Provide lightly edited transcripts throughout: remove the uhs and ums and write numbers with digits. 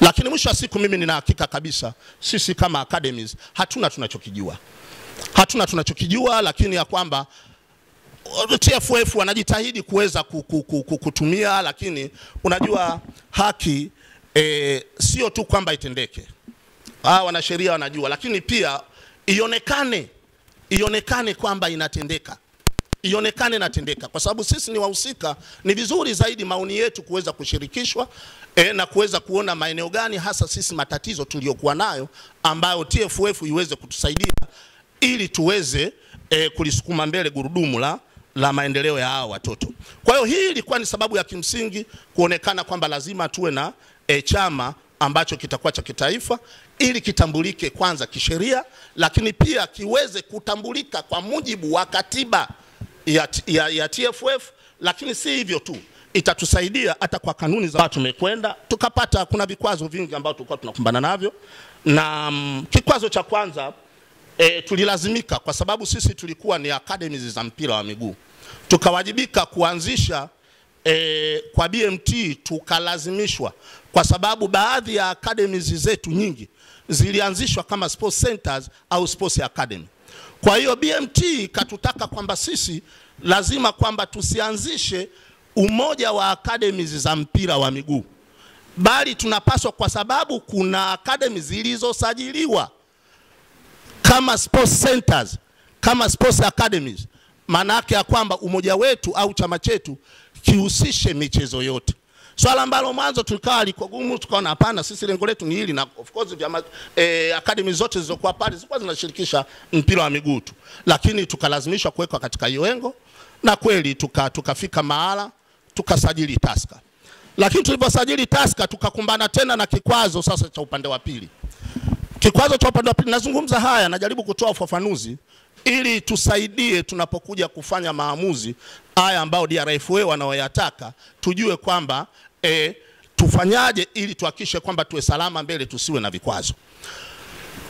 Lakini mwisho wa siku mimi nina hakika kabisa sisi kama academies hatuna tunachokijua. Hatuna tunachokijua, lakini ya kwamba TFF wanajitahidi kuweza kutumia, lakini unajua haki sio tu kwamba itendeke. Wanasheria wanajua, lakini pia ionekane kwamba inatendeka. Ionekane inatendeka, kwa sababu sisi ni wahusika. Ni vizuri zaidi maoni yetu kuweza kushirikishwa na kuweza kuona maeneo gani hasa sisi matatizo tuliyokuwa nayo ambayo TFF iweze kutusaidia ili tuweze kulisukuma mbele gurudumu la maendeleo ya hao watoto. Kwa hiyo hii ilikuwa ni sababu ya kimsingi kuonekana kwamba lazima tuwe na chama ambacho kitakuwa cha kitaifa ili kitambulike kwanza kisheria, lakini pia kiweze kutambulika kwa mujibu wa katiba ya TFF. Lakini si hivyo tu, itatusaidia hata kwa kanuni za tumekwenda tukapata. Kuna vikwazo vingi ambao tulikuwa tunakumbana navyo, na kikwazo cha kwanza tulilazimika, kwa sababu sisi tulikuwa ni academies za mpira wa miguu, tukawajibika kuanzisha kwa BMT, tukalazimishwa kwa sababu baadhi ya academies zetu nyingi zilianzishwa kama sports centers au sports academy. Kwa hiyo BMT katutaka kwamba sisi lazima kwamba tusianzishe umoja wa academies za mpira wa miguu, bali tunapaswa, kwa sababu kuna academies zilizosajiliwa kama sports centers, kama sports academies, maana yake ya kwamba umoja wetu au chama chetu kihusishe michezo yote. Swala ambalo mwanzo tulikawa liko gumu, tukaona hapana, sisi lengo letu ni hili, na of course vyama academy zote zilizokuwa pale zilikuwa zinashirikisha mpira wa miguu tu, lakini tukalazimishwa kuwekwa katika hiyo engo, na kweli tukafika mahala tukasajili Tusker. Lakini tuliposajili Tusker tukakumbana tena na kikwazo sasa cha upande wa pili. Kikwazo cha upande wa pili, nazungumza haya, najaribu kutoa ufafanuzi ili tusaidie tunapokuja kufanya maamuzi haya ambao DRFA wanaoyataka, tujue kwamba tufanyaje ili tuhakikishe kwamba tuwe salama mbele, tusiwe na vikwazo.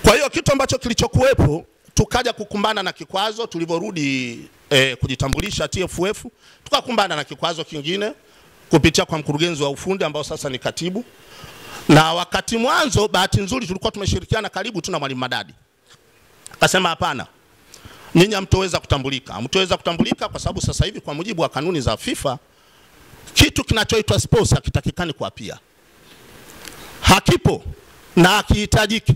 Kwa hiyo kitu ambacho kilichokuwepo, tukaja kukumbana na kikwazo tulivorudi kujitambulisha TFF, tukakumbana na kikwazo kingine kupitia kwa mkurugenzi wa ufundi ambao sasa ni katibu. Na wakati mwanzo bahati nzuri tulikuwa tumeshirikiana karibu tu na Mwalimu Madadi. Akasema hapana, nyinyi hamtoweza kutambulika. Hamtoweza kutambulika kwa sababu sasa hivi kwa mujibu wa kanuni za FIFA kitu kinachoitwa sports hakitakikani kwa pia. Hakipo na hakihitajiki.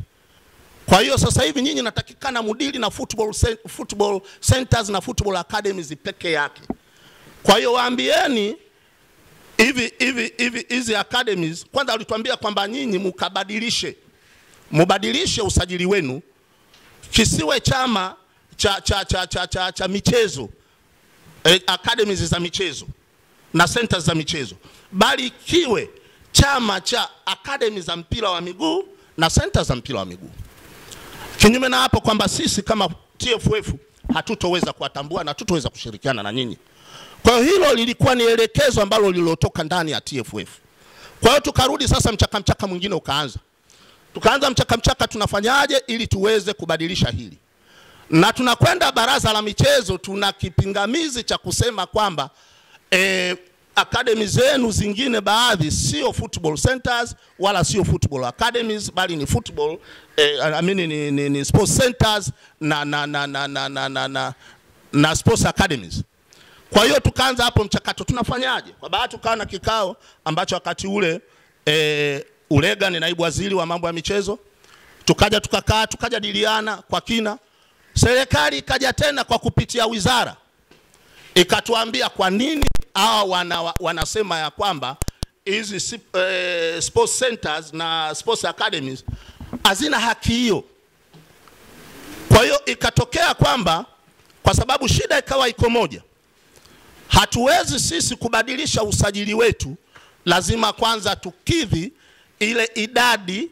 Kwa hiyo sasa hivi nyinyi natakikana mudili na football centers na football academies peke yake. Kwa hiyo waambieni hizi academies, kwanza alituambia kwamba nyinyi mubadilishe usajili wenu, kisiwe chama cha michezo, academies za michezo na centers za michezo, bali kiwe chama cha academy za mpira wa miguu na centers za mpira wa miguu. Kinyume na hapo kwamba sisi kama TFF hatutoweza kuwatambua na hatutoweza kushirikiana na nyinyi. Kwa hiyo hilo lilikuwa ni elekezo ambalo lilotoka ndani ya TFF. Kwa hiyo tukarudi sasa, mchaka mwingine ukaanza. Tukaanza mchaka tunafanyaje ili tuweze kubadilisha hili. Na tunakwenda baraza la michezo, tuna kipingamizi cha kusema kwamba academy zenu zingine baadhi sio football centers wala sio football academies, bali ni football ni sports centers na sports academies. Kwa hiyo tukaanza hapo mchakato tunafanyaje. Kwa bahati tukawa na kikao ambacho wakati ule Ulega ni naibu waziri wa mambo ya michezo, tukaja tukakaa tukajadiliana kwa kina. Serikali ikaja tena kwa kupitia wizara ikatuambia kwa nini wanasema ya kwamba hizi sports centers na sports academies hazina haki hiyo. Kwa hiyo ikatokea kwamba kwa sababu shida ikawa iko moja, hatuwezi sisi kubadilisha usajili wetu, lazima kwanza tukidhi ile idadi